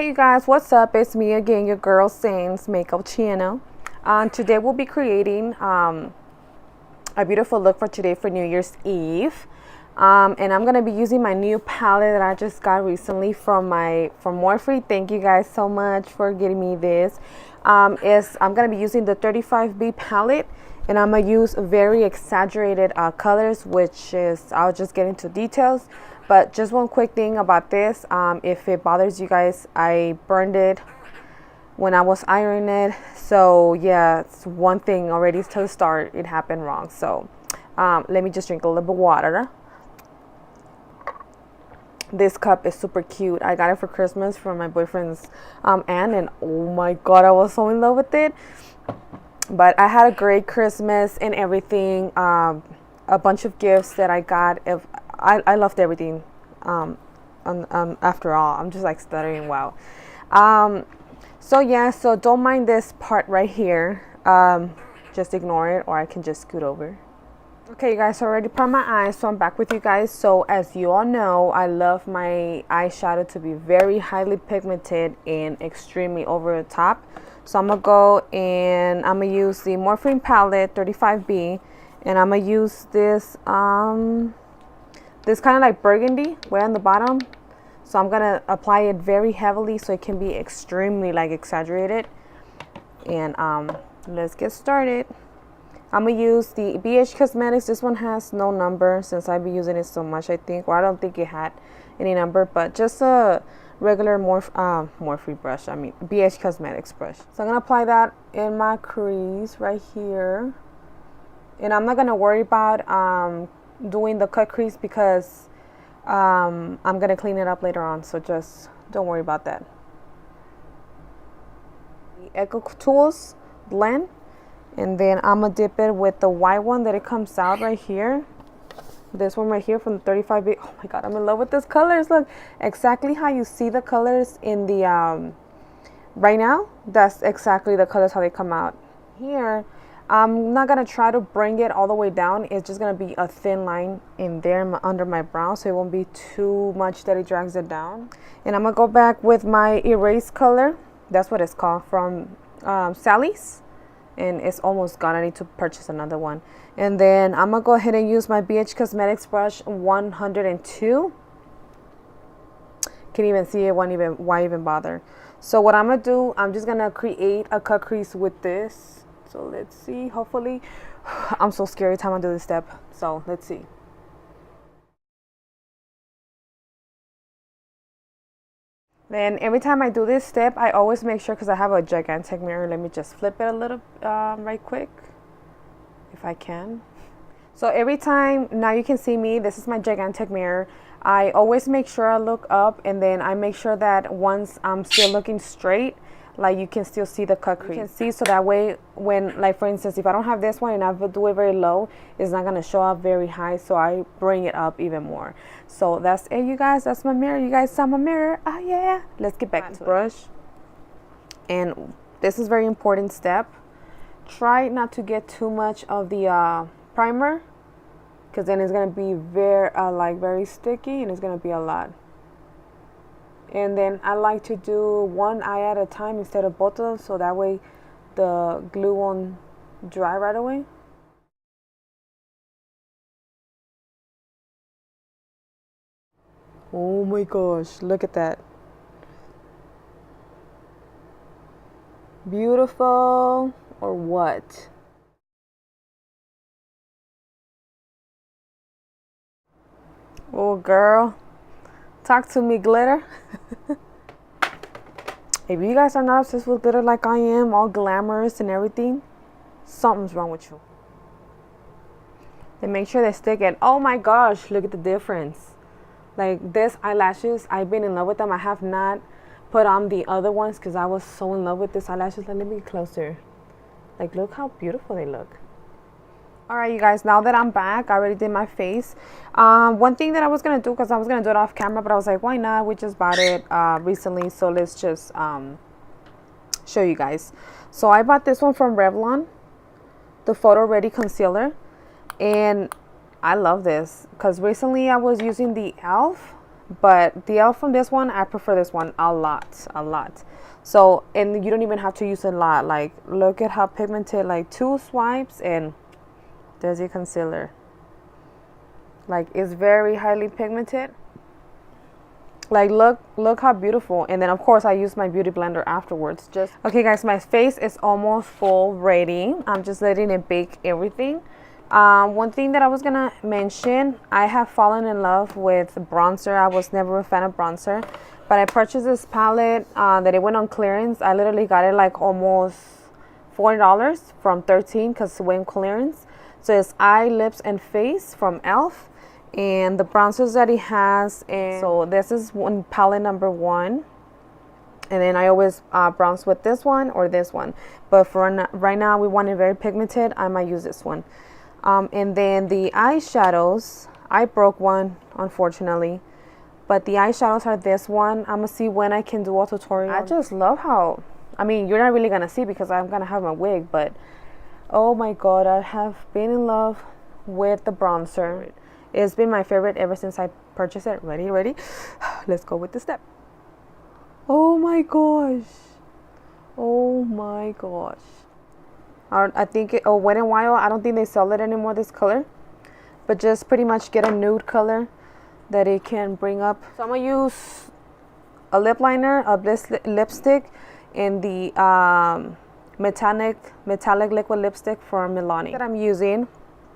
Hey you guys, what's up? It's me again, your girl Saints Makeup Channel. Today we'll be creating a beautiful look for today for New Year's Eve. And I'm gonna be using my new palette that I just got recently from Morphe. Thank you guys so much for getting me this. I'm gonna be using the 35B palette, and I'm gonna use very exaggerated colors, which is I'll just get into details. But just one quick thing about this, if it bothers you guys, I burned it when I was ironing it. So yeah, it's one thing already to the start, it happened wrong. So let me just drink a little bit of water. This cup is super cute. I got it for Christmas from my boyfriend's aunt, and oh my god, I was so in love with it. But I had a great Christmas and everything. A bunch of gifts that I got. I loved everything. After all, I'm just like stuttering. Wow. So yeah, so don't mind this part right here. Just ignore it, or I can just scoot over. Okay, you guys, I already primed my eyes, so I'm back with you guys. So as you all know, I love my eyeshadow to be very highly pigmented and extremely over the top. So I'm gonna go and I'm gonna use the Morphe palette 35B, and I'm gonna use this this kind of like burgundy way on the bottom. So I'm gonna apply it very heavily so it can be extremely like exaggerated. And let's get started. I'm gonna use the BH Cosmetics. This one has no number since I've been using it so much, I think. Or I don't think it had any number, but just a regular Morphe brush. I mean BH Cosmetics brush. So I'm gonna apply that in my crease right here. And I'm not gonna worry about doing the cut crease because I'm gonna clean it up later on. So just don't worry about that. The Eco Tools blend. And then I'm gonna dip it with the white one that it comes out right here. This one right here from the 35B. Oh my god, I'm in love with these colors. Look, exactly how you see the colors in the right now. That's exactly the colors how they come out here. I'm not gonna try to bring it all the way down. It's just gonna be a thin line in there under my brow, so it won't be too much that it drags it down. And I'm gonna go back with my erase color. That's what it's called, from Sally's. And it's almost gone. I need to purchase another one. And then I'm gonna go ahead and use my BH Cosmetics brush 102. Can't even see it. Why even bother? So what I'm gonna do, I'm just gonna create a cut crease with this. So let's see. Hopefully, I'm so scared every time I do this step. So let's see. Then every time I do this step, I always make sure, because I have a gigantic mirror, let me just flip it a little right quick, if I can. So every time, now you can see me, this is my gigantic mirror. I always make sure I look up, and then I make sure that once I'm still looking straight, like you can still see the cut crease. You can see, so that way when, like for instance, if I don't have this one and I do it very low, it's not gonna show up very high, so I bring it up even more. So that's it, you guys. That's my mirror. You guys saw my mirror. Oh yeah. Let's get back to brush. And this is a very important step. Try not to get too much of the primer, because then it's gonna be very sticky, and it's gonna be a lot. And then I like to do one eye at a time instead of both of them, so that way the glue won't dry right away. Oh my gosh, look at that. Beautiful, or what? Oh girl, talk to me, glitter. If you guys are not obsessed with glitter like I am, all glamorous and everything, something's wrong with you. Then make sure they stick it. Oh my gosh, look at the difference. Like this eyelashes, I've been in love with them. I have not put on the other ones because I was so in love with this eyelashes. Let me get closer. Like, look how beautiful they look. All right, you guys, now that I'm back, I already did my face. One thing that I was gonna do, because I was gonna do it off camera, but I was like, why not? We just bought it recently, so let's just show you guys. So I bought this one from Revlon, the Photo Ready Concealer, and I love this because recently I was using the e.l.f. but the e.l.f. from this one, I prefer this one a lot. So, and you don't even have to use a lot. Like, look at how pigmented, like 2 swipes and there's your concealer. Like, it's very highly pigmented. Like, look how beautiful. And then of course I use my beauty blender afterwards. Just okay guys, my face is almost full ready. I'm just letting it bake everything. One thing that I was gonna mention, I have fallen in love with bronzer. I was never a fan of bronzer, but I purchased this palette that it went on clearance. I literally got it like almost $40 from $13 because it went clearance. So it's eye, lips, and face from e.l.f. and the bronzers that he has. And so this is one palette number 1, and then I always bronze with this one or this one, but for right now we want it very pigmented. I might use this one. And then the eyeshadows, I broke one unfortunately, but the eyeshadows are this one. I'm gonna see when I can do a tutorial. I just love how, I mean, you're not really gonna see because I'm gonna have my wig, but oh my god, I have been in love with the bronzer. It's been my favorite ever since I purchased it. Ready? Let's go with the step. Oh my gosh. Oh my gosh. I think it, Wet n Wild, I don't think they sell it anymore, this color. But just pretty much get a nude color that it can bring up. So I'm going to use a lip liner, a lipstick, and the metallic liquid lipstick from Milani that I'm using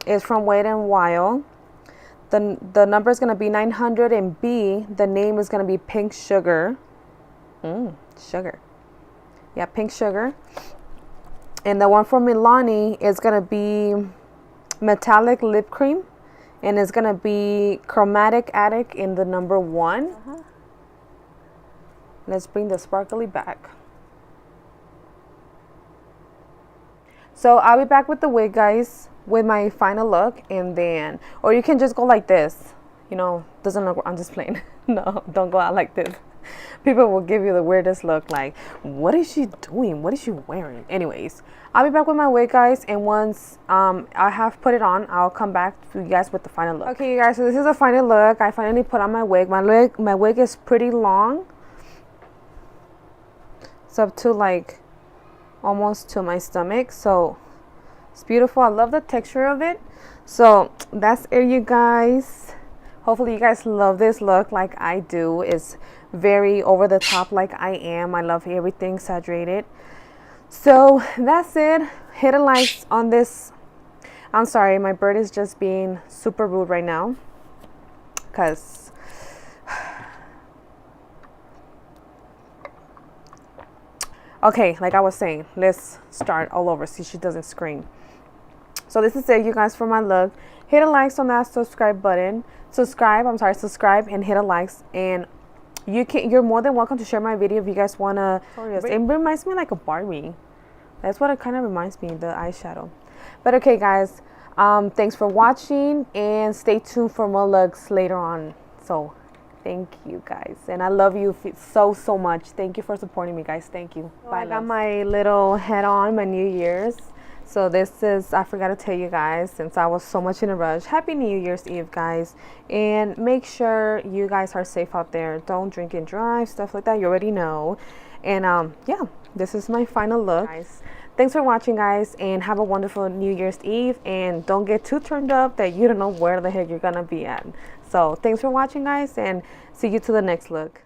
is from Wet n Wild. The number is going to be 900, and B, the name is going to be Pink Sugar. Sugar. Yeah, Pink Sugar. And the one from Milani is going to be Metallic Lip Cream. And it's going to be Chromatic Addict in the number 1. Let's bring the sparkly back. So I'll be back with the wig, guys, with my final look. And then, or you can just go like this. You know, doesn't look, I'm just playing. No, don't go out like this. People will give you the weirdest look, like, what is she doing? What is she wearing? Anyways, I'll be back with my wig, guys, and once I have put it on, I'll come back to you guys with the final look. Okay, you guys, so this is the final look. I finally put on my wig. My wig is pretty long. It's up to like almost to my stomach, so it's beautiful. I love the texture of it. So that's it, you guys. Hopefully you guys love this look like I do. It's very over the top like I am. I love everything saturated. So that's it. Hit a like on this. I'm sorry, my bird is just being super rude right now. Because okay, like I was saying, let's start all over so she doesn't scream. So this is it, you guys, for my look. Hit a like on that subscribe button. Subscribe and hit a like, and you're more than welcome to share my video if you guys wanna. It reminds me like a Barbie. That's what it kind of reminds me, the eyeshadow. But okay, guys, thanks for watching, and stay tuned for more looks later on. So thank you, guys, and I love you so much. Thank you for supporting me, guys. Thank you. Bye. I got my little head on, my New Year's. So this is, I forgot to tell you guys, since I was so much in a rush, happy New Year's Eve, guys, and make sure you guys are safe out there. Don't drink and drive, stuff like that, you already know. And yeah, this is my final look, guys. Thanks for watching, guys, and have a wonderful New Year's Eve, and don't get too turned up that you don't know where the heck you're gonna be at. So thanks for watching, guys, and see you to the next look.